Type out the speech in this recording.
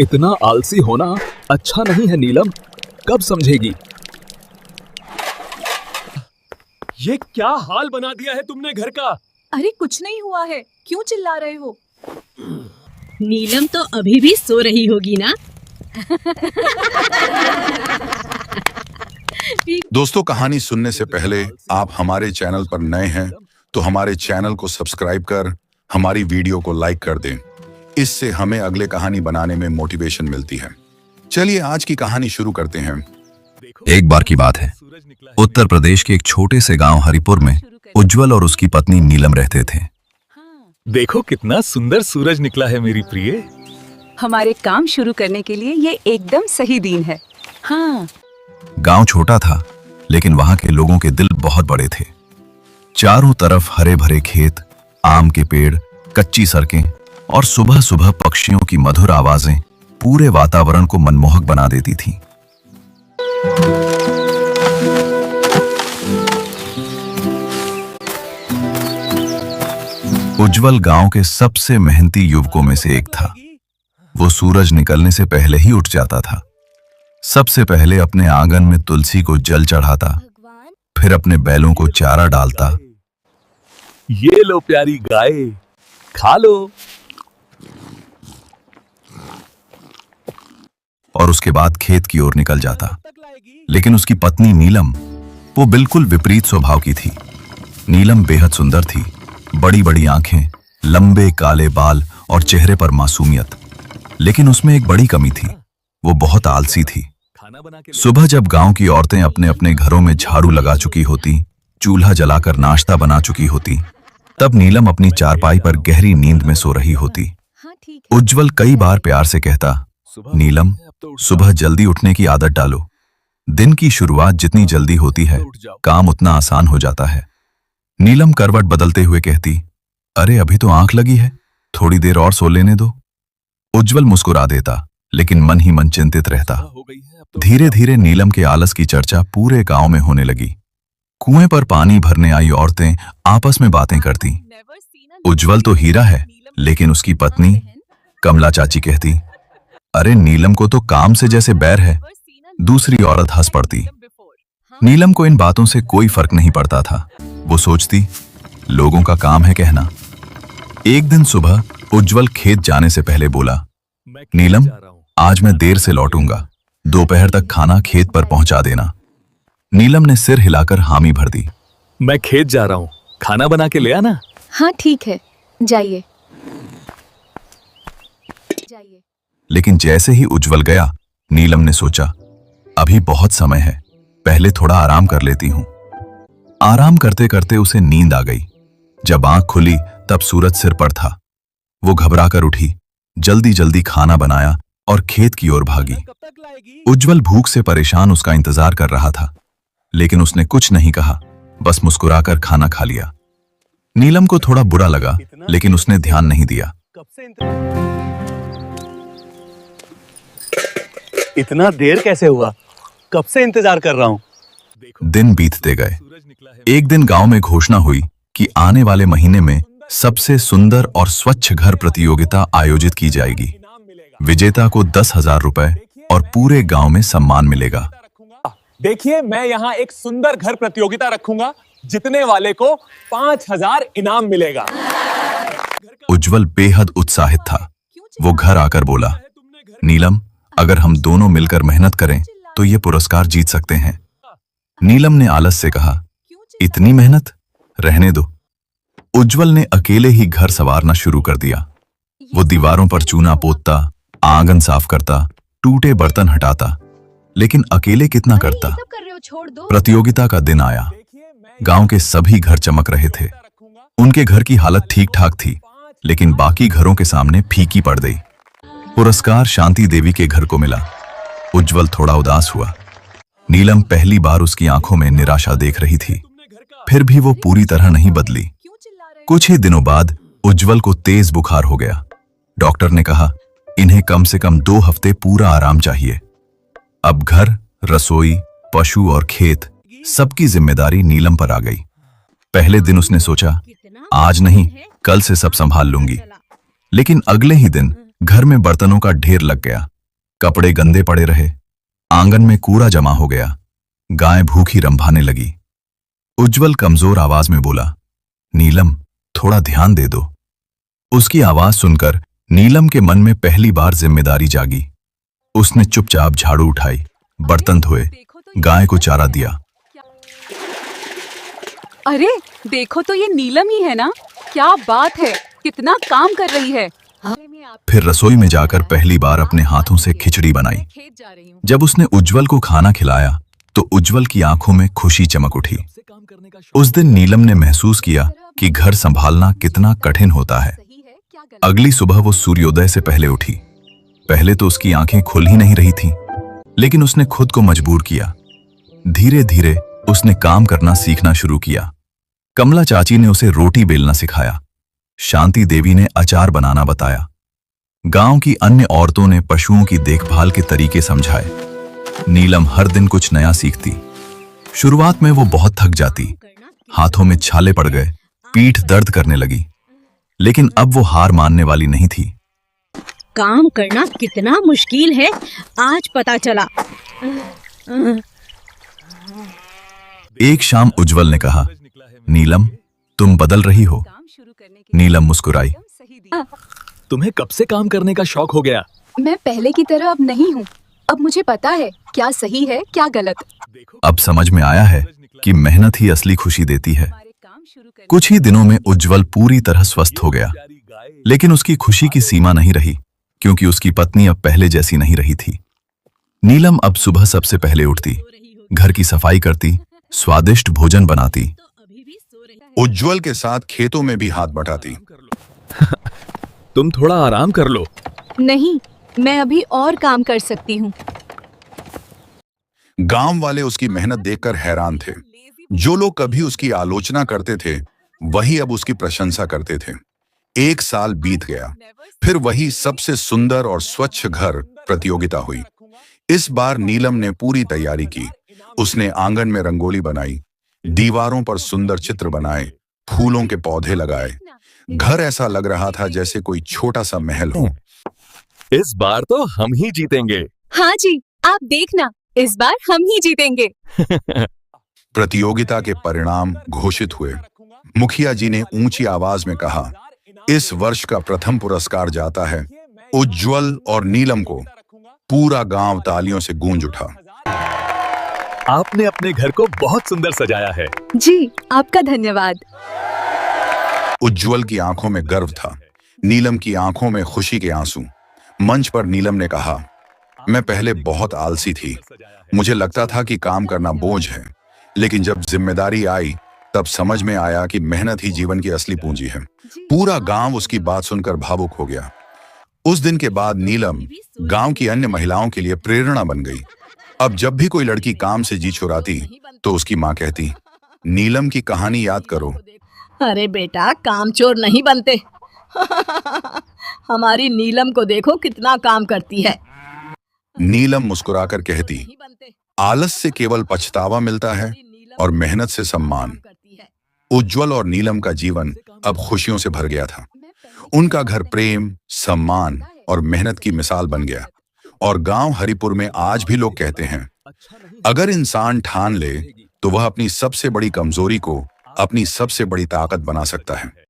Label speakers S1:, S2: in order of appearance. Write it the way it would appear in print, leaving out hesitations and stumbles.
S1: इतना आलसी होना अच्छा नहीं है नीलम, कब समझेगी?
S2: ये क्या हाल बना दिया है तुमने घर का?
S3: अरे कुछ नहीं हुआ है, क्यों चिल्ला रहे हो?
S4: नीलम तो अभी भी सो रही होगी ना?
S5: दोस्तों, कहानी सुनने से पहले आप हमारे चैनल पर नए हैं तो हमारे चैनल को सब्सक्राइब कर हमारी वीडियो को लाइक कर दें। इससे हमें अगले कहानी बनाने में मोटिवेशन मिलती है। चलिए आज की कहानी शुरू करते हैं।
S6: एक बार की बात है, उत्तर प्रदेश के एक छोटे से गांव हरिपुर में उज्जवल और उसकी पत्नी नीलम रहते थे।
S2: देखो कितना सुंदर सूरज निकला है मेरी प्रिय।
S3: हमारे काम शुरू करने के लिए ये एकदम सही दिन है। हाँ।
S6: गांव छोटा था, लेकिन वहां के लोगों के दिल बहुत बड़े थे। चारों तरफ हरे भरे खेत, आम के पेड़, कच्ची सड़कें और सुबह सुबह पक्षियों की मधुर आवाजें पूरे वातावरण को मनमोहक बना देती थीं। उज्जवल गांव के सबसे मेहनती युवकों में से एक था। वो सूरज निकलने से पहले ही उठ जाता था। सबसे पहले अपने आंगन में तुलसी को जल चढ़ाता, फिर अपने बैलों को चारा डालता।
S2: ये लो प्यारी गाय, खा लो।
S6: और उसके बाद खेत की ओर निकल जाता। लेकिन उसकी पत्नी नीलम, वो बिल्कुल विपरीत स्वभाव की थी। नीलम बेहद सुंदर थी, बड़ी बड़ी आंखें, लंबे काले बाल और चेहरे पर मासूमियत। लेकिन उसमें एक बड़ी कमी थी, वो बहुत आलसी थी। सुबह जब गांव की औरतें अपने अपने घरों में झाड़ू लगा चुकी होती, चूल्हा जलाकर नाश्ता बना चुकी होती, तब नीलम अपनी चारपाई पर गहरी नींद में सो रही होती। उज्जवल कई बार प्यार से कहता, नीलम, सुबह जल्दी उठने की आदत डालो। दिन की शुरुआत जितनी जल्दी होती है, काम उतना आसान हो जाता है। नीलम करवट बदलते हुए कहती, अरे अभी तो आंख लगी है, थोड़ी देर और सो लेने दो। उज्जवल मुस्कुरा देता, लेकिन मन ही मन चिंतित रहता। धीरे धीरे नीलम के आलस की चर्चा पूरे गांव में होने लगी। कुएं पर पानी भरने आई औरतें आपस में बातें करती। उज्जवल तो हीरा है, लेकिन उसकी पत्नी कमला चाची कहती, अरे नीलम को तो काम से जैसे बैर है। दूसरी औरत हंस पड़ती। नीलम को इन बातों से कोई फर्क नहीं पड़ता था। वो सोचती, लोगों का काम है कहना। एक दिन सुबह उज्जवल खेत जाने से पहले बोला, नीलम, आज मैं देर से लौटूंगा, दोपहर तक खाना खेत पर पहुंचा देना। नीलम ने सिर हिलाकर हामी भर दी।
S2: मैं खेत जा रहा हूँ, खाना बना के ले आना।
S3: हाँ ठीक है, जाइए।
S6: लेकिन जैसे ही उज्जवल गया, नीलम ने सोचा, अभी बहुत समय है, पहले थोड़ा आराम कर लेती हूं। आराम करते करते उसे नींद आ गई। जब आंख खुली तब सूरज सिर पर था। वो घबराकर उठी, जल्दी जल्दी खाना बनाया और खेत की ओर भागी। उज्जवल भूख से परेशान उसका इंतजार कर रहा था, लेकिन उसने कुछ नहीं कहा, बस मुस्कुराकर खाना खा लिया। नीलम को थोड़ा बुरा लगा, लेकिन उसने ध्यान नहीं दिया।
S2: इतना देर कैसे हुआ? कब से इंतजार कर रहा हूँ।
S6: दिन बीतते गए। एक दिन गांव में घोषणा हुई कि आने वाले महीने में सबसे सुंदर और स्वच्छ घर प्रतियोगिता आयोजित की जाएगी। विजेता को 10,000 रुपए और पूरे गांव में सम्मान मिलेगा।
S2: देखिए, मैं यहाँ एक सुंदर घर प्रतियोगिता रखूंगा, जीतने वाले को 5,000 इनाम मिलेगा।
S6: उज्जवल बेहद उत्साहित था। वो घर आकर बोला, नीलम, अगर हम दोनों मिलकर मेहनत करें तो ये पुरस्कार जीत सकते हैं। नीलम ने आलस से कहा, इतनी मेहनत रहने दो। उज्जवल ने अकेले ही घर संवारना शुरू कर दिया। वो दीवारों पर चूना पोतता, आंगन साफ करता, टूटे बर्तन हटाता, लेकिन अकेले कितना करता। प्रतियोगिता का दिन आया। गांव के सभी घर चमक रहे थे। उनके घर की हालत ठीक ठाक थी, लेकिन बाकी घरों के सामने फीकी पड़ गई। पुरस्कार शांति देवी के घर को मिला। उज्जवल थोड़ा उदास हुआ। नीलम पहली बार उसकी आंखों में निराशा देख रही थी। फिर भी वो पूरी तरह नहीं बदली। कुछ ही दिनों बाद उज्जवल को तेज बुखार हो गया। डॉक्टर ने कहा, इन्हें कम से कम 2 हफ्ते पूरा आराम चाहिए। अब घर, रसोई, पशु और खेत, सबकी जिम्मेदारी नीलम पर आ गई। पहले दिन उसने सोचा, आज नहीं, कल से सब संभाल लूंगी। लेकिन अगले ही दिन घर में बर्तनों का ढेर लग गया। कपड़े गंदे पड़े रहे, आंगन में कूड़ा जमा हो गया, गाय भूखी रंभाने लगी। उज्जवल कमजोर आवाज में बोला, नीलम, थोड़ा ध्यान दे दो। उसकी आवाज सुनकर नीलम के मन में पहली बार जिम्मेदारी जागी। उसने चुपचाप झाड़ू उठाई, बर्तन धोए, गाय को चारा दिया।
S3: अरे देखो तो ये नीलम ही है ना, क्या बात है, कितना काम कर रही है।
S6: फिर रसोई में जाकर पहली बार अपने हाथों से खिचड़ी बनाई। जब उसने उज्जवल को खाना खिलाया तो उज्जवल की आंखों में खुशी चमक उठी। उस दिन नीलम ने महसूस किया कि घर संभालना कितना कठिन होता है। अगली सुबह वो सूर्योदय से पहले उठी। पहले तो उसकी आंखें खुल ही नहीं रही थीं, लेकिन उसने खुद को मजबूर किया। धीरे धीरे उसने काम करना सीखना शुरू किया। कमला चाची ने उसे रोटी बेलना सिखाया, शांति देवी ने अचार बनाना बताया, गांव की अन्य औरतों ने पशुओं की देखभाल के तरीके समझाए। नीलम हर दिन कुछ नया सीखती। शुरुआत में वो बहुत थक जाती, हाथों में छाले पड़ गए, पीठ दर्द करने लगी, लेकिन अब वो हार मानने वाली नहीं थी।
S4: काम करना कितना मुश्किल है, आज पता चला।
S6: एक शाम उज्जवल ने कहा, नीलम, तुम बदल रही हो। नीलम मुस्कुराई।
S1: तुम्हें कब से काम करने का शौक हो गया?
S3: मैं पहले की तरह अब नहीं हूँ। अब मुझे पता है क्या सही है क्या गलत।
S6: अब समझ में आया है कि मेहनत ही असली खुशी देती है। कुछ ही दिनों में उज्जवल पूरी तरह स्वस्थ हो गया, लेकिन उसकी खुशी की सीमा नहीं रही, क्योंकि उसकी पत्नी अब पहले जैसी नहीं रही थी। नीलम अब सुबह सबसे पहले उठती, घर की सफाई करती, स्वादिष्ट भोजन बनाती।
S5: उज्जवल के साथ खेतों में भी हाथ बटाती।
S1: तुम थोड़ा आराम कर लो।
S3: नहीं, मैं अभी और काम कर सकती हूँ।
S5: गांव वाले उसकी मेहनत देखकर हैरान थे। जो लोग कभी उसकी आलोचना करते थे, वही अब उसकी प्रशंसा करते थे। एक साल बीत गया, फिर वही सबसे सुंदर और स्वच्छ घर प्रतियोगिता हुई। इस बार नीलम ने पूरी तैयारी की। उसने आंगन में रंगोली बनाई, दीवारों पर सुंदर चित्र बनाए, फूलों के पौधे लगाए। घर ऐसा लग रहा था जैसे कोई छोटा सा महल हो।
S2: इस बार तो हम ही जीतेंगे।
S3: हाँ जी, आप देखना, इस बार हम ही जीतेंगे।
S5: प्रतियोगिता के परिणाम घोषित हुए। मुखिया जी ने ऊंची आवाज में कहा, इस वर्ष का प्रथम पुरस्कार जाता है उज्जवल और नीलम को। पूरा गांव तालियों से गूंज उठा।
S2: आपने अपने घर को बहुत सुंदर सजाया है।
S3: जी, आपका धन्यवाद।
S5: उज्जवल की आंखों में गर्व था, नीलम की आंखों में खुशी के आंसू। मंच पर नीलम ने कहा, मैं पहले बहुत आलसी थी। मुझे लगता था कि काम करना बोझ है, लेकिन जब जिम्मेदारी आई तब समझ में आया कि मेहनत ही जीवन की असली पूंजी है। पूरा गांव उसकी बात सुनकर भावुक हो गया। उस दिन के बाद नीलम गांव की अन्य महिलाओं के लिए प्रेरणा बन गई। अब जब भी कोई लड़की काम से जी छुड़ाती तो उसकी माँ कहती, नीलम की कहानी याद करो।
S4: अरे बेटा, कामचोर नहीं बनते। हमारी नीलम को देखो कितना काम करती है।
S5: नीलम मुस्कुराकर कहती, आलस से केवल पछतावा मिलता है और मेहनत से सम्मान। उज्जवल और नीलम का जीवन अब खुशियों से भर गया था। उनका घर प्रेम, सम्मान और मेहनत की मिसाल बन गया। और गांव हरिपुर में आज भी लोग कहते हैं, अगर इंसान ठान ले तो वह अपनी सबसे बड़ी कमजोरी को अपनी सबसे बड़ी ताकत बना सकता है।